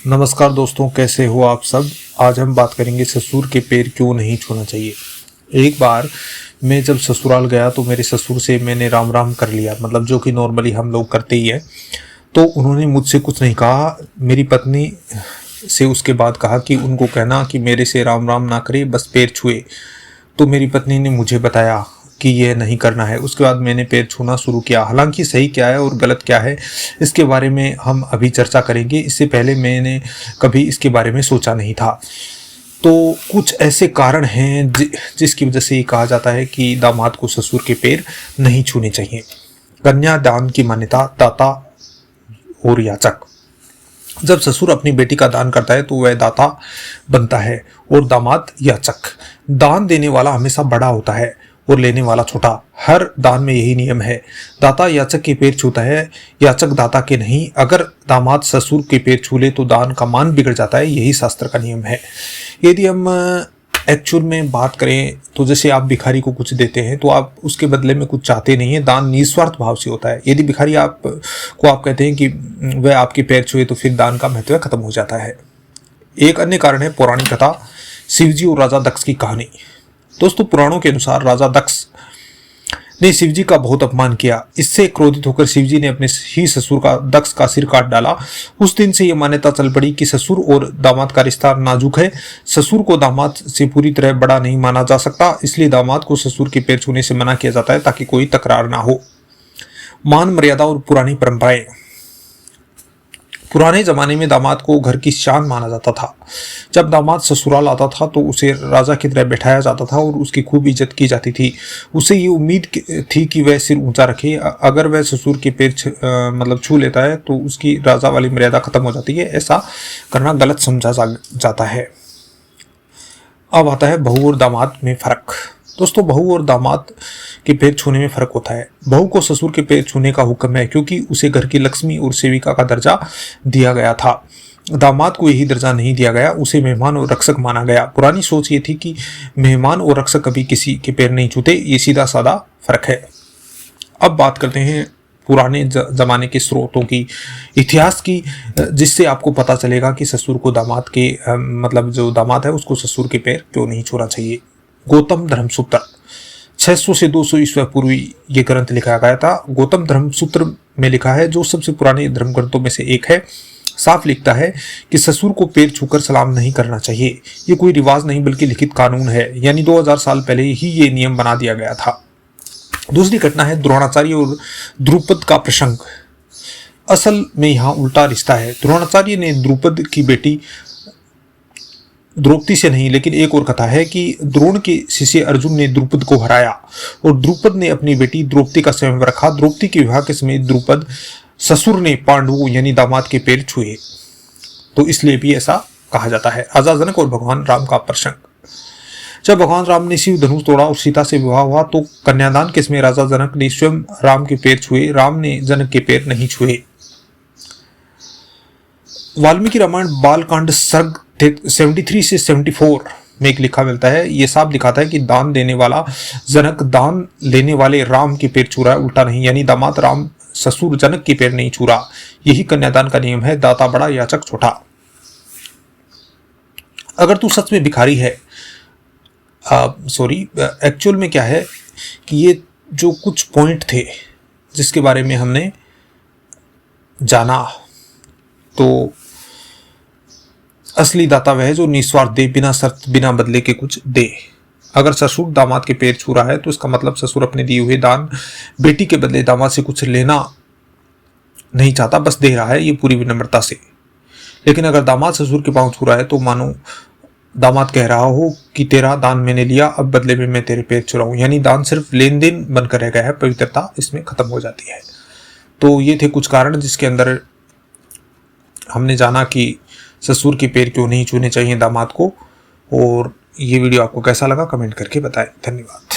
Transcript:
नमस्कार दोस्तों, कैसे हो आप सब। आज हम बात करेंगे ससुर के पैर क्यों नहीं छूना चाहिए। एक बार मैं जब ससुराल गया तो मेरे ससुर से मैंने राम राम कर लिया, मतलब जो कि नॉर्मली हम लोग करते ही है। तो उन्होंने मुझसे कुछ नहीं कहा। मेरी पत्नी से उसके बाद कहा कि उनको कहना कि मेरे से राम राम ना करे, बस पैर छुए। तो मेरी पत्नी ने मुझे बताया कि यह नहीं करना है। उसके बाद मैंने पैर छूना शुरू किया। हालांकि सही क्या है और गलत क्या है इसके बारे में हम अभी चर्चा करेंगे। इससे पहले मैंने कभी इसके बारे में सोचा नहीं था। तो कुछ ऐसे कारण हैं जिसकी वजह से ये कहा जाता है कि दामाद को ससुर के पैर नहीं छूने चाहिए। कन्यादान की मान्यता, दाता और याचक। जब ससुर अपनी बेटी का दान करता है तो वह दाता बनता है और दामाद याचक। दान देने वाला हमेशा बड़ा होता है और लेने वाला छोटा। हर दान में यही नियम है। दाता याचक के पैर छूता है, याचक दाता के नहीं। अगर दामाद ससुर के पैर छू ले तो दान का मान बिगड़ जाता है। यही शास्त्र का नियम है। यदि हम एक्चुअल में बात करें तो जैसे आप भिखारी को कुछ देते हैं तो आप उसके बदले में कुछ चाहते नहीं है। दान निस्वार्थ भाव से होता है। यदि भिखारी आप कहते हैं कि वह आपके पैर छुए तो फिर दान का महत्व खत्म हो जाता है। एक अन्य कारण है पौराणिक कथा, शिवजी और राजा दक्ष की कहानी। दोस्तों, पुराणों के अनुसार राजा दक्ष ने शिवजी का बहुत अपमान किया। इससे क्रोधित होकर शिवजी ने अपने ही ससुर का, दक्ष का सिर काट डाला। उस दिन से यह मान्यता चल पड़ी कि ससुर और दामाद का रिश्ता नाजुक है। ससुर को दामाद से पूरी तरह बड़ा नहीं माना जा सकता, इसलिए दामाद को ससुर के पैर छूने से मना किया जाता है ताकि कोई तकरार ना हो। मान मर्यादा और पुरानी परंपराएं। पुराने जमाने में दामाद को घर की शान माना जाता था। जब दामाद ससुराल आता था तो उसे राजा की तरह बैठाया जाता था और उसकी खूब इज्जत की जाती थी। उसे ये उम्मीद थी कि वह सिर ऊंचा रखे। अगर वह ससुर के पैर छू लेता है तो उसकी राजा वाली मर्यादा खत्म हो जाती है। ऐसा करना गलत समझा जाता है। अब आता है बहू और दामाद में फर्क। दोस्तों, बहू और दामाद के पैर छूने में फर्क होता है। बहू को ससुर के पैर छूने का हुक्म है क्योंकि उसे घर की लक्ष्मी और सेविका का दर्जा दिया गया था। दामाद को यही दर्जा नहीं दिया गया, उसे मेहमान और रक्षक माना गया। पुरानी सोच ये थी कि मेहमान और रक्षक कभी किसी के पैर नहीं छूते। ये सीधा साधा फर्क है। अब बात करते हैं पुराने जमाने के स्रोतों की, इतिहास की, जिससे आपको पता चलेगा कि ससुर को दामाद के जो दामाद है उसको ससुर के पैर क्यों नहीं छूना चाहिए। गौतम धर्मसूत्र 600 से 200 ईस्वी पूर्व ये ग्रंथ लिखा गया था। गौतम धर्मसूत्र में लिखा है, जो सबसे पुराने धर्म ग्रंथों में से एक है, साफ लिखता है कि ससुर को पैर छूकर सलाम नहीं करना चाहिए। ये कोई रिवाज नहीं बल्कि लिखित कानून है। यानी 2000 साल पहले ही ये नियम बना दिया गया था। दूसरी घटना है द्रोणाचार्य और द्रुपद का प्रसंग। असल में यहाँ उल्टा रिश्ता है। द्रोणाचार्य ने द्रुपद की बेटी द्रौपदी से नहीं, लेकिन एक और कथा है कि द्रोण के शिष्य अर्जुन ने द्रुपद को हराया और द्रुपद ने अपनी बेटी द्रौपदी का स्वयंवर रखा। द्रौपदी के विवाह के समय द्रुपद ससुर ने पांडवों यानी दामाद के पैर छुए, तो इसलिए भी ऐसा कहा जाता है। राजा जनक और भगवान राम का प्रसंग। जब भगवान राम ने शिव धनुष तोड़ा और सीता से विवाह हुआ तो कन्यादान के समय राजा जनक ने स्वयं राम के पैर छुए, राम ने जनक के पैर नहीं छुए। वाल्मीकि रामायण बालकांड सर्ग 73 से 74 में एक लिखा मिलता है। यह साफ दिखाता है कि दान देने वाला जनक दान लेने वाले राम के पैर छू रहा है, उल्टा नहीं। यानी दामाद राम ससुर जनक के पैर नहीं छू रहा। यही कन्यादान का नियम है, दाता बड़ा याचक छोटा। अगर तू सच में भिखारी है, एक्चुअल में क्या है कि ये जो कुछ पॉइंट थे जिसके बारे में हमने जाना, तो असली दाता वह है जो निस्वार्थ दे, बिना शर्त बिना बदले के कुछ दे। अगर ससुर दामाद के पैर छू रहा है तो इसका मतलब ससुर अपने दिए हुए दान बेटी के बदले दामाद से कुछ लेना नहीं चाहता, बस दे रहा है, ये पूरी विनम्रता से। लेकिन अगर दामाद ससुर के पांव छू रहा है तो मानो दामाद कह रहा हो कि तेरा दान मैंने लिया, अब बदले में मैं तेरे पैर छू रहा हूं। यानी दान सिर्फ लेन देन बनकर रह गया है, पवित्रता इसमें खत्म हो जाती है। तो ये थे कुछ कारण जिसके अंदर हमने जाना कि ससुर के पैर क्यों नहीं छूने चाहिए दामाद को। और ये वीडियो आपको कैसा लगा कमेंट करके बताएं। धन्यवाद।